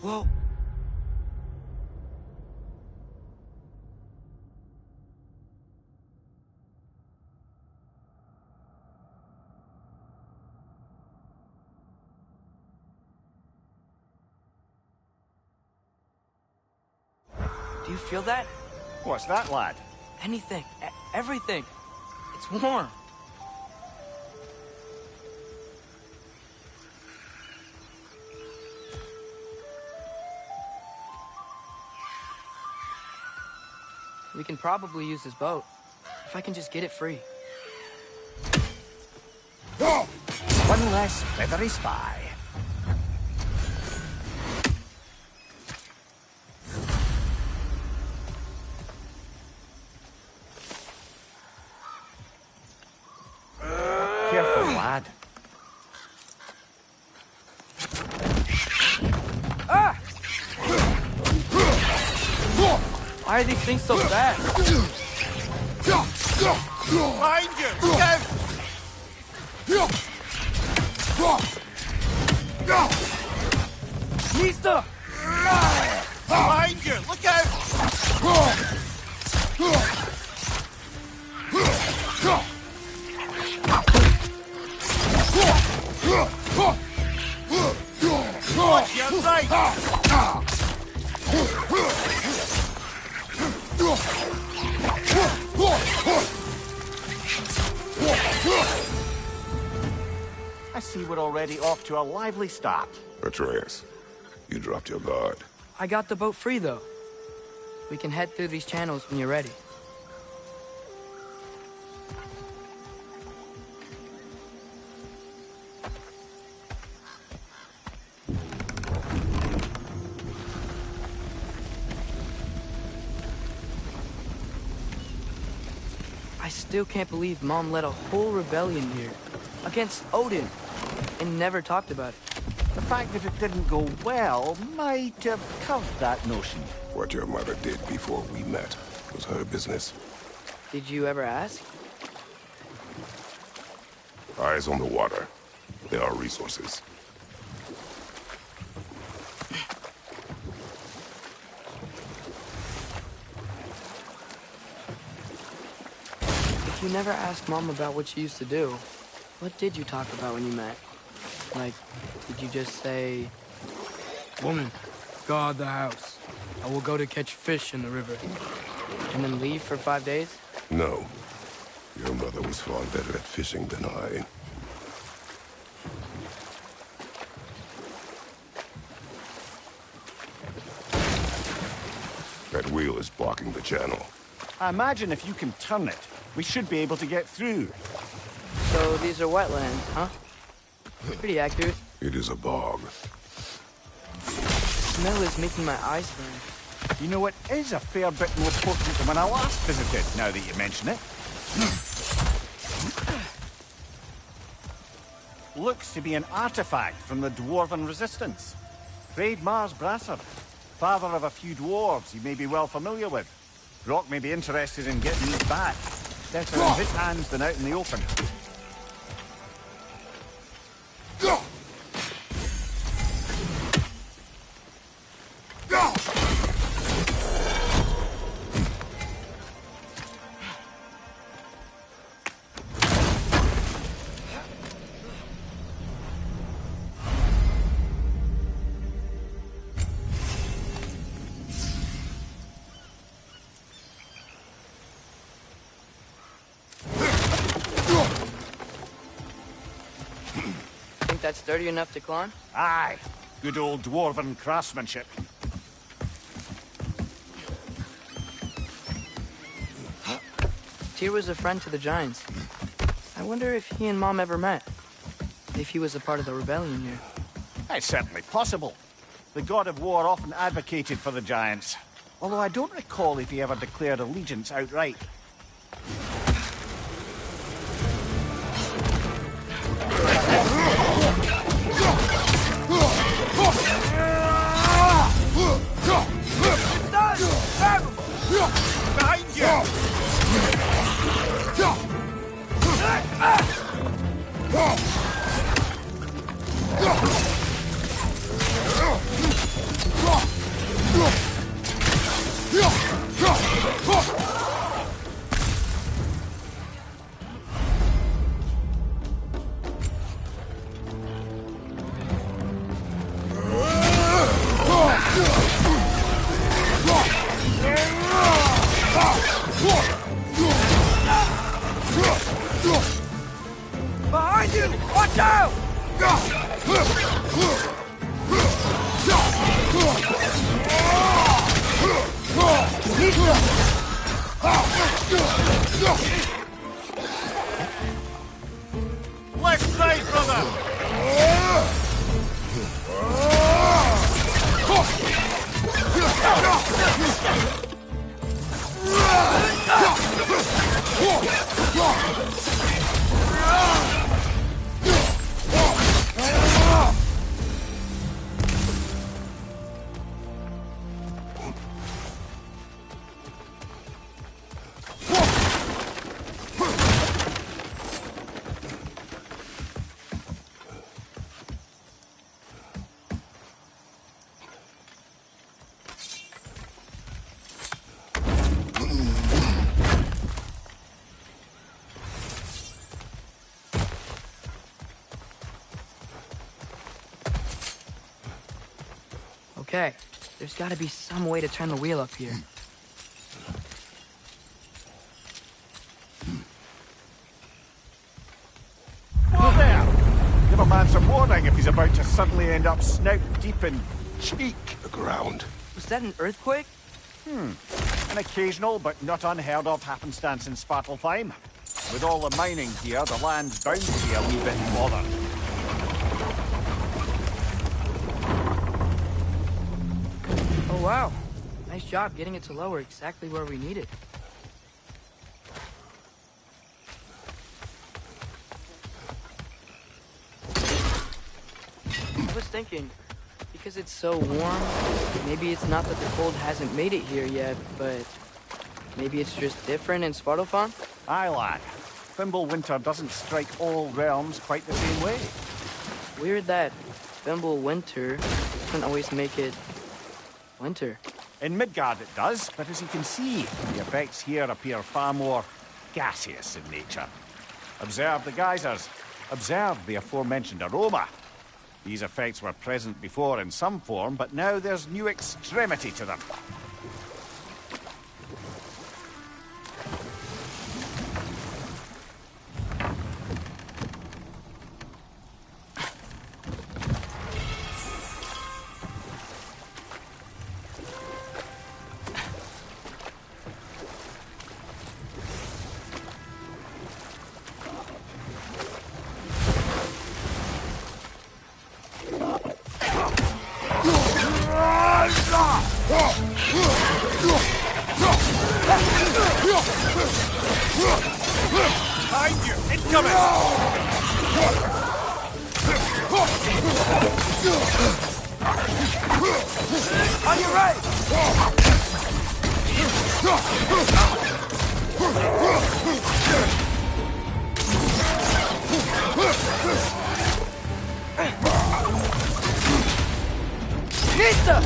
Whoa. Do you feel that? What's that, lad? Anything. Everything. It's warm. We can probably use this boat. If I can just get it free. One less feathery spy. Careful, lad. Ah! Why are these things so fast? Behind you! Go! Mister! Behind you! Look out! Watch your right! I see we're already off to a lively start. Atreus, you dropped your guard. I got the boat free, though. We can head through these channels when you're ready. I still can't believe Mom led a whole rebellion here against Odin and never talked about it. The fact that it didn't go well might have covered that notion. What your mother did before we met was her business. Did you ever ask? Eyes on the water. There are resources. If you never asked Mom about what she used to do, what did you talk about when you met? Like, did you just say, "Woman, guard the house. I will go to catch fish in the river," and then leave for 5 days? No. Your mother was far better at fishing than I. That wheel is blocking the channel. I imagine if you can turn it, we should be able to get through. So these are wetlands, huh? Pretty accurate. It is a bog. The smell is making my eyes burn. You know, it is a fair bit more potent than when I last visited, now that you mention it. Looks to be an artifact from the Dwarven Resistance. Mars Brasser, father of a few dwarves you may be well familiar with. Rock may be interested in getting these back. Better in his hands than out in the open. That's sturdy enough to climb? Aye. Good old dwarven craftsmanship. Tyr was a friend to the Giants. I wonder if he and Mom ever met. If he was a part of the rebellion here. It's certainly possible. The god of war often advocated for the Giants. Although I don't recall if he ever declared allegiance outright. Behind you! Behind you! Watch out! Left side, brother! Okay, there's gotta be some way to turn the wheel up here. Whoa there! Give a man some warning if he's about to suddenly end up snout deep in cheek. The ground. Was that an earthquake? An occasional but not unheard of happenstance in Svartalfheim. With all the mining here, the land's bound to be a wee bit bothered. Oh wow, nice job getting it to lower exactly where we need it. I was thinking, because it's so warm, maybe it's not that the cold hasn't made it here yet, but maybe it's just different in Svartalfheim? Aye, lad. Thimble winter doesn't strike all realms quite the same way. Weird that Thimble winter doesn't always make it winter. In Midgard it does, but as you can see, the effects here appear far more gaseous in nature. Observe the geysers. Observe the aforementioned aroma. These effects were present before in some form, but now there's new extremity to them. Behind you! Incoming! On your right! Pizza!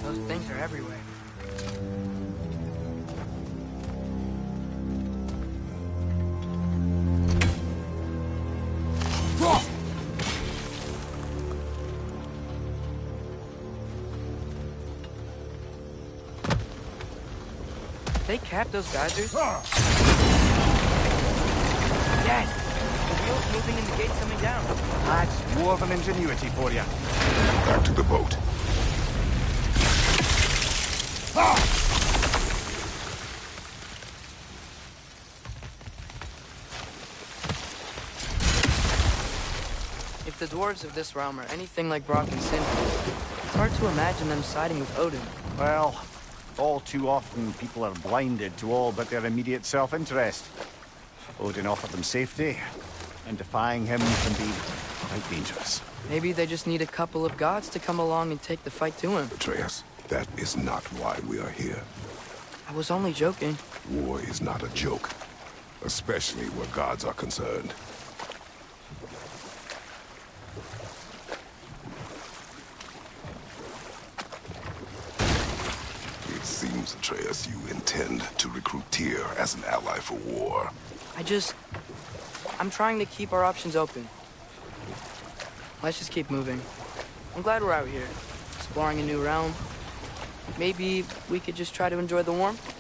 Those things are everywhere. They capped those geysers? Yes! The wheel's moving and the gate's coming down. That's dwarven ingenuity for you. Back to the boat. If the dwarves of this realm are anything like Brock and Sindri, hard to imagine them siding with Odin. Well, all too often people are blinded to all but their immediate self-interest. Odin offered them safety, and defying him can be quite dangerous. Maybe they just need a couple of gods to come along and take the fight to him. Atreus, that is not why we are here. I was only joking. War is not a joke, especially where gods are concerned. It seems, Atreus, you intend to recruit Tyr as an ally for war. I'm trying to keep our options open. Let's just keep moving. I'm glad we're out here, exploring a new realm. Maybe we could just try to enjoy the warmth?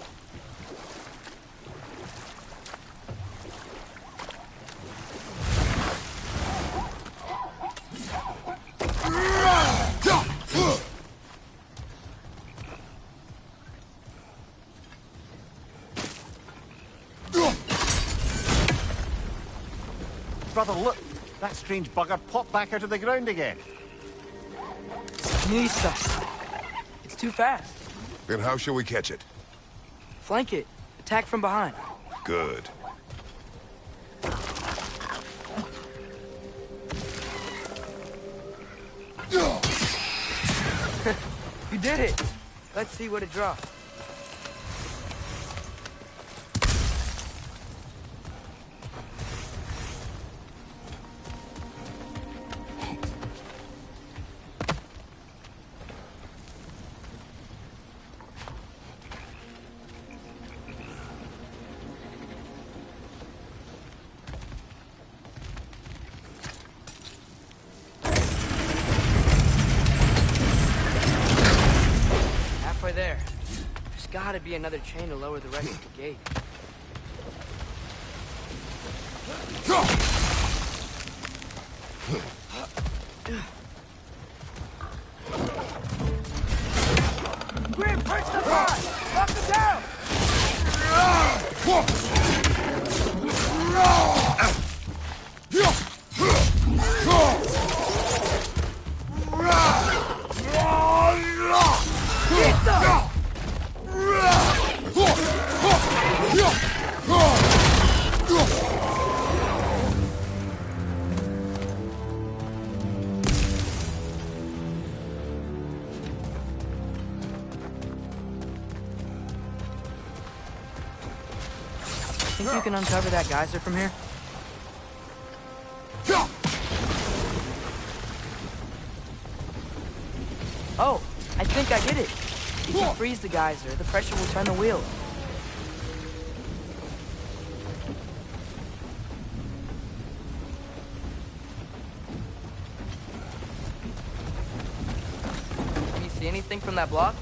Brother, look! That strange bugger popped back out of the ground again. Nisa. It's too fast. Then how shall we catch it? Flank it. Attack from behind. Good. You did it! Let's see what it draws. There. There's gotta be another chain to lower the rest of the gate. Grim, punch the bar! Knock them down! Think you can uncover that geyser from here? Oh, I think I get it. If you freeze the geyser, the pressure will turn the wheel. Can you see anything from that block?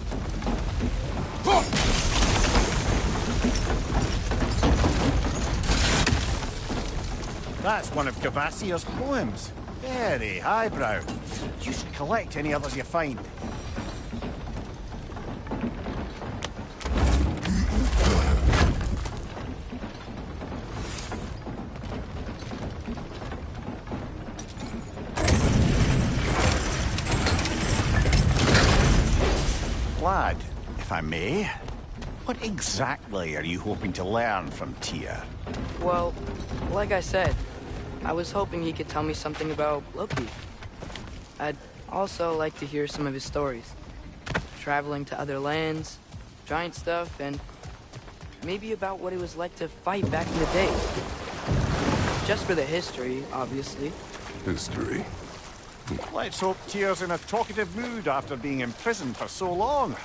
That's one of Gavassia's poems. Very highbrow. You should collect any others you find. Lad, if I may, what exactly are you hoping to learn from Tyr? Well, like I said, I was hoping he could tell me something about Loki. I'd also like to hear some of his stories. Traveling to other lands, giant stuff, and maybe about what it was like to fight back in the day. Just for the history, obviously. History. Let's hope Tyr's in a talkative mood after being imprisoned for so long.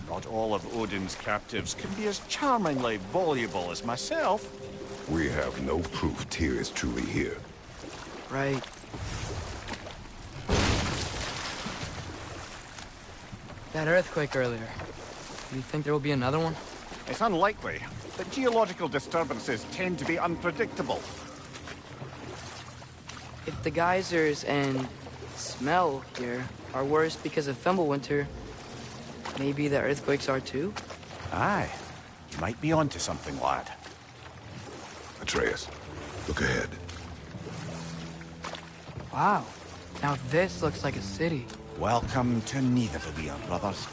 Not all of Odin's captives can be as charmingly voluble as myself. We have no proof Tyr is truly here. Right. That earthquake earlier. Do you think there will be another one? It's unlikely, but geological disturbances tend to be unpredictable. If the geysers and smell here are worse because of Fimbulwinter, maybe the earthquakes are too? Aye. You might be onto something, lad. Atreus, look ahead. Wow. Now this looks like a city. Welcome to Nidavellir, brothers.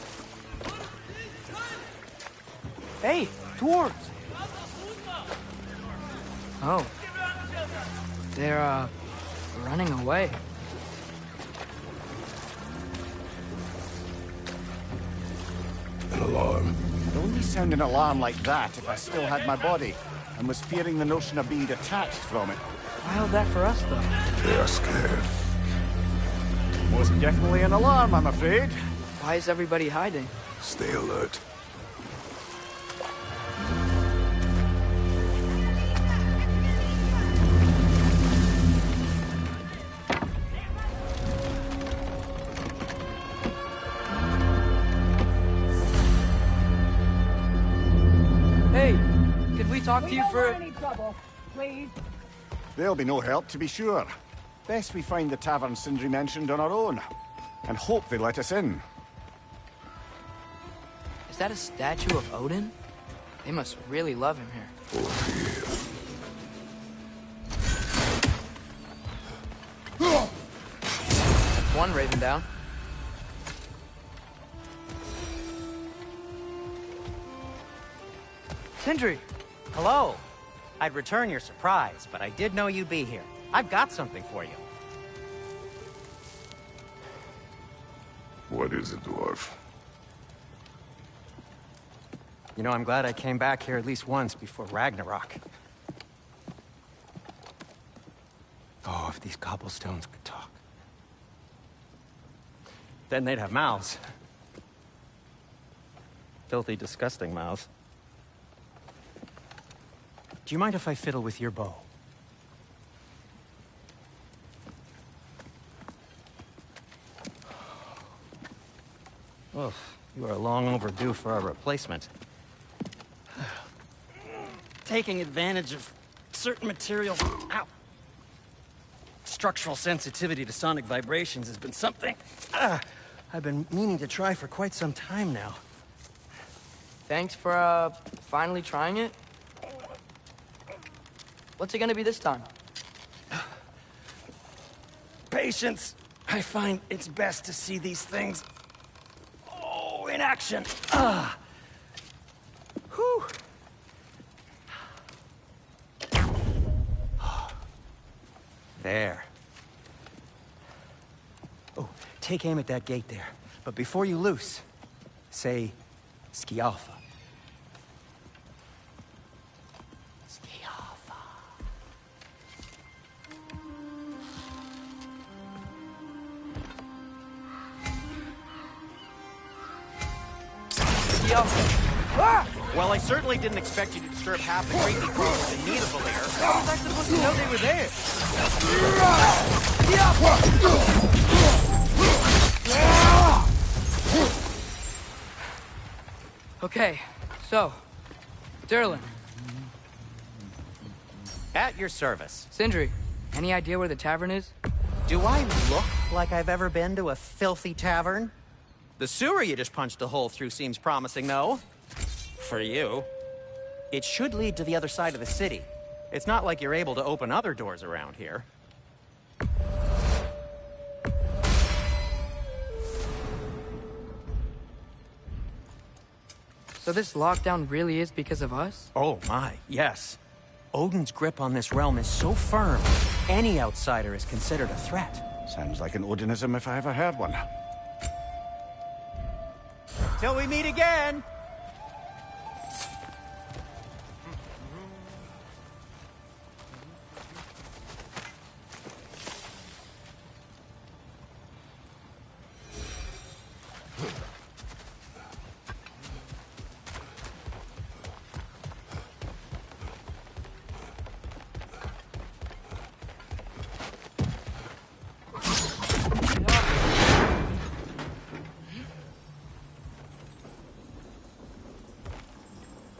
Hey, dwarves! Oh. They're, running away. An alarm. I'd only sound an alarm like that if I still had my body, and was fearing the notion of being detached from it. Why all that for us, though? They are scared. Most definitely an alarm, I'm afraid. Why is everybody hiding? Stay alert. Hey, could we talk to you for... any trouble, please. There'll be no help, to be sure. Best we find the tavern Sindri mentioned on our own, and hope they let us in. Is that a statue of Odin? They must really love him here. That's one raven down. Sindri! Hello. I'd return your surprise, but I did know you'd be here. I've got something for you. What is it, dwarf? You know, I'm glad I came back here at least once before Ragnarok. Oh, if these cobblestones could talk. Then they'd have mouths. Filthy, disgusting mouths. Do you mind if I fiddle with your bow? Oh, you are long overdue for a replacement. Taking advantage of certain materials. Ow! Structural sensitivity to sonic vibrations has been something I've been meaning to try for quite some time now. Thanks for, finally trying it. What's it gonna be this time? Patience. I find it's best to see these things, in action. Whew. There. Oh, take aim at that gate there. But before you loose, say, Skialfa. Skialfa. Ah! Well, I certainly didn't expect you to disturb half the creepy crawlers in Nidavellir. How was I supposed to know they were there? Okay, so, Durlin, At your service. Sindri, any idea where the tavern is? Do I look like I've ever been to a filthy tavern? The sewer you just punched a hole through seems promising, though. For you. It should lead to the other side of the city. It's not like you're able to open other doors around here. So this lockdown really is because of us? Oh my, yes. Odin's grip on this realm is so firm, any outsider is considered a threat. Sounds like an Odinism if I ever heard one. Till we meet again!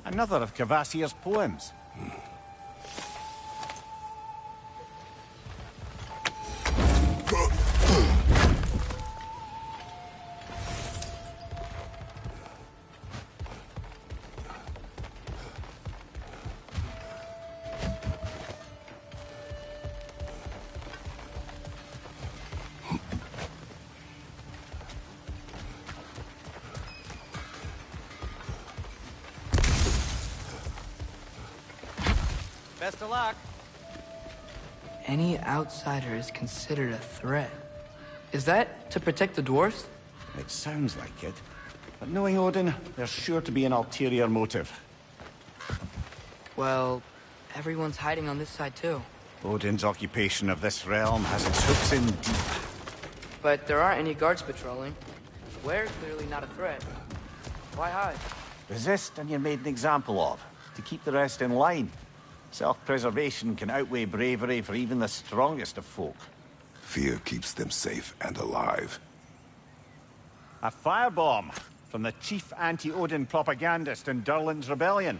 Another of Kvasir's poems. Best of luck. Any outsider is considered a threat. Is that to protect the dwarves? It sounds like it. But knowing Odin, there's sure to be an ulterior motive. Well, everyone's hiding on this side too. Odin's occupation of this realm has its hooks in deep. But there aren't any guards patrolling. We're clearly not a threat. Why hide? Resist and you're made an example of, to keep the rest in line. Self-preservation can outweigh bravery for even the strongest of folk. Fear keeps them safe and alive. A firebomb from the chief anti-Odin propagandist in Durlin's rebellion.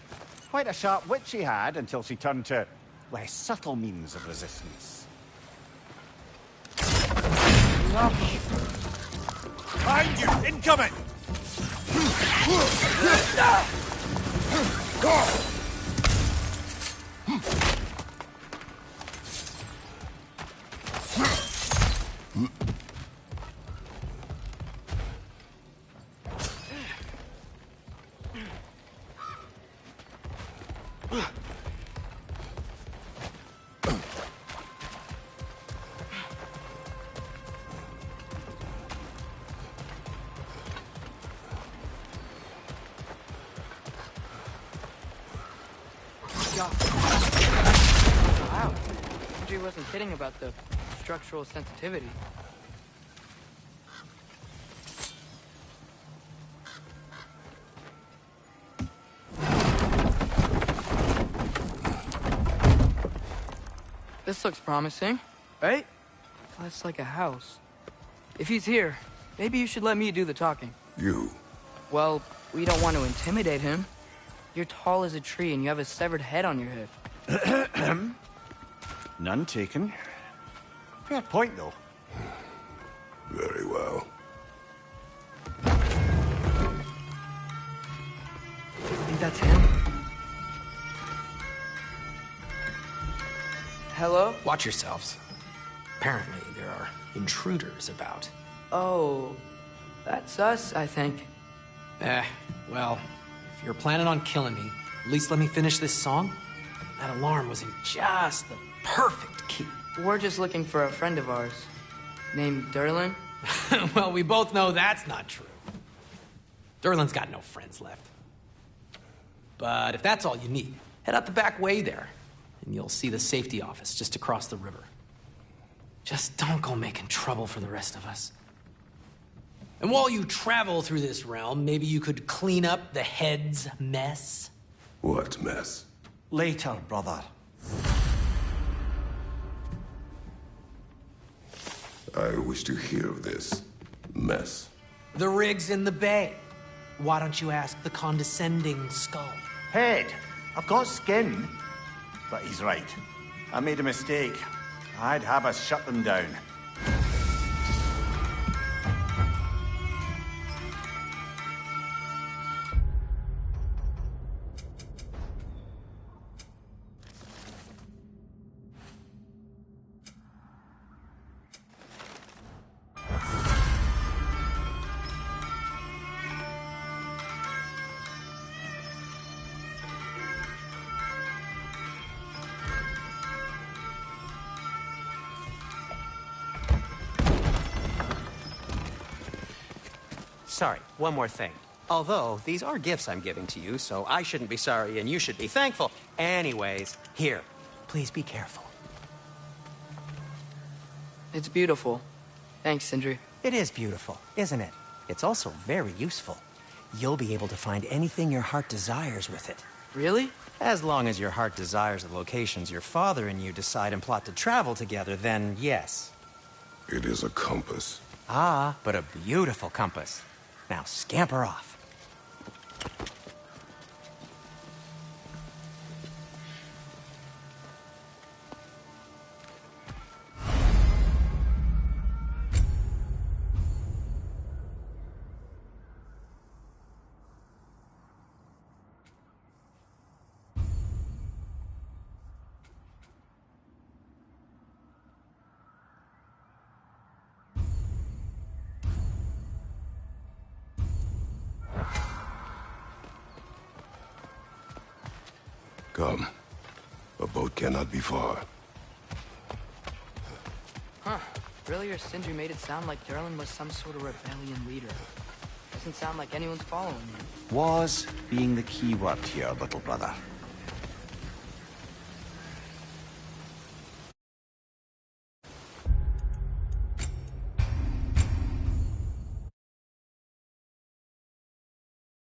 Quite a sharp wit she had until she turned to less subtle means of resistance. Behind you! Incoming! Wow. Andrew wasn't kidding about the structural sensitivity. This looks promising, right? That's like a house. If he's here, maybe you should let me do the talking. You? Well, we don't want to intimidate him. You're tall as a tree and you have a severed head on your head. None taken. Fair point, though. Very well. I think that's him. Hello? Watch yourselves. Apparently, there are intruders about. Oh, that's us, I think. Well, if you're planning on killing me, at least let me finish this song. That alarm was in just the perfect key. We're just looking for a friend of ours, named Durlin. Well, we both know that's not true. Durlin's got no friends left. But if that's all you need, head out the back way there, and you'll see the safety office just across the river. Just don't go making trouble for the rest of us. And while you travel through this realm, maybe you could clean up the head's mess? What mess? Later, brother. I wish to hear of this mess. The rig's in the bay. Why don't you ask the condescending skull? Head. I've got skin. But he's right. I made a mistake. I'd have us shut them down. Sorry, one more thing. Although, these are gifts I'm giving to you, so I shouldn't be sorry and you should be thankful. Anyways, here, please be careful. It's beautiful. Thanks, Sindri. It is beautiful, isn't it? It's also very useful. You'll be able to find anything your heart desires with it. Really? As long as your heart desires the locations your father and you decide and plot to travel together, then yes. It is a compass. Ah, but a beautiful compass. Now scamper off. Come. A boat cannot be far. Huh. Earlier, Sindri made it sound like Durlin was some sort of rebellion leader. Doesn't sound like anyone's following him. Was being the key word here, little brother.